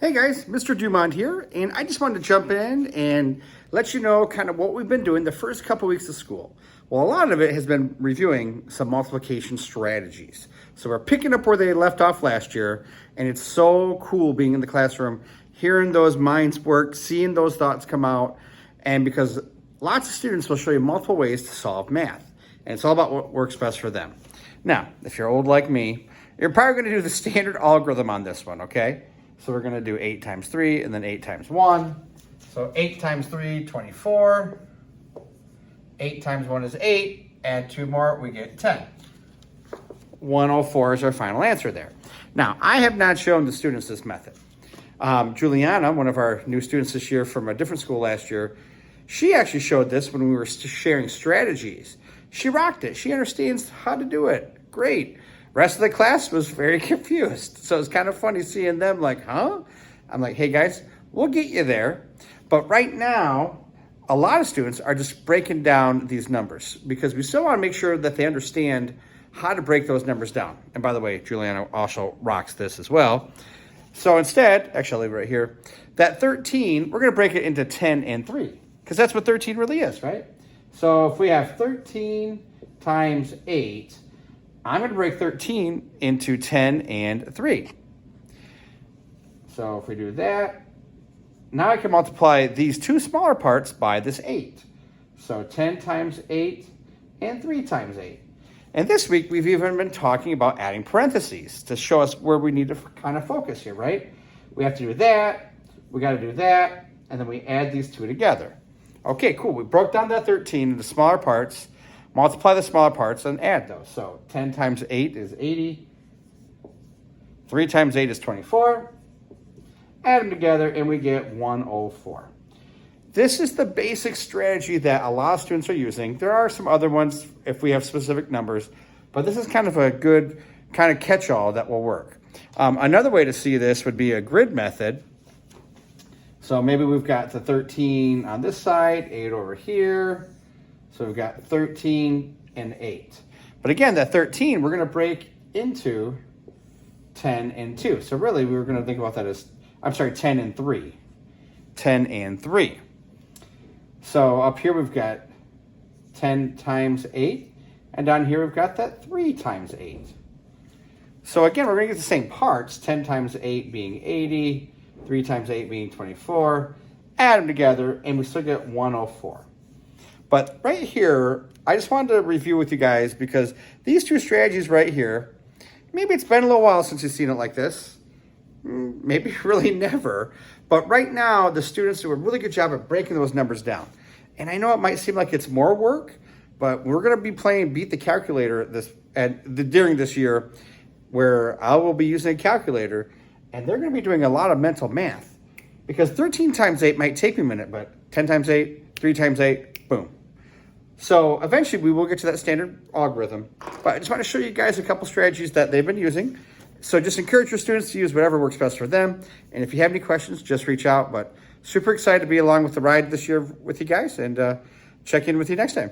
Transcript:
Hey guys, Mr. Dumont here, and I just wanted to jump in and let you know kind of what we've been doing the first couple weeks of school. Well, a lot of it has been reviewing some multiplication strategies. So we're picking up where they left off last year, and it's so cool being in the classroom, hearing those minds work, seeing those thoughts come out, and because lots of students will show you multiple ways to solve math, and it's all about what works best for them. Now, if you're old like me, you're probably going to do the standard algorithm on this one, okay? So we're going to do 8 times 3 and then 8 times 1. So 8 times 3, 24. 8 times 1 is 8. Add 2 more, we get 10. 104 is our final answer there. Now, I have not shown the students this method. Juliana, one of our new students this year from a different school last year, she actually showed this when we were sharing strategies. She rocked it. She understands how to do it. Great. Rest of the class was very confused. So it's kind of funny seeing them like, huh? I'm like, hey guys, we'll get you there. But right now, a lot of students are just breaking down these numbers because we still want to make sure that they understand how to break those numbers down. And by the way, Juliana also rocks this as well. So instead, actually I'll leave it right here, that 13, we're going to break it into 10 and 3 because that's what 13 really is, right? So if we have 13 times 8, I'm going to break 13 into 10 and 3. So if we do that, now I can multiply these two smaller parts by this 8. So 10 times 8 and 3 times 8. And this week, we've even been talking about adding parentheses to show us where we need to kind of focus here, right? We have to do that, we got to do that, and then we add these two together. Okay, cool. We broke down that 13 into smaller parts. Multiply the smaller parts and add those. So 10 times 8 is 80. 3 times 8 is 24. Add them together and we get 104. This is the basic strategy that a lot of students are using. There are some other ones if we have specific numbers, but this is kind of a good kind of catch-all that will work. Another way to see this would be a grid method. So maybe we've got the 13 on this side, 8 over here. So we've got 13 and 8. But again, that 13, we're going to break into 10 and 2. So really, we were going to think about that as, 10 and 3. 10 and 3. So up here, we've got 10 times 8. And down here, we've got that 3 times 8. So again, we're going to get the same parts, 10 times 8 being 80, 3 times 8 being 24. Add them together, and we still get 104. But right here, I just wanted to review with you guys because these two strategies right here, maybe it's been a little while since you've seen it like this. Maybe really never. But right now, the students do a really good job at breaking those numbers down. And I know it might seem like it's more work, but we're going to be playing Beat the Calculator during this year where I will be using a calculator, and they're going to be doing a lot of mental math. Because 13 times 8 might take me a minute, but 10 times 8, 3 times 8, boom. So eventually we will get to that standard algorithm, but I just want to show you guys a couple strategies that they've been using. So just encourage your students to use whatever works best for them. And if you have any questions, just reach out. But super excited to be along with the ride this year with you guys and check in with you next time.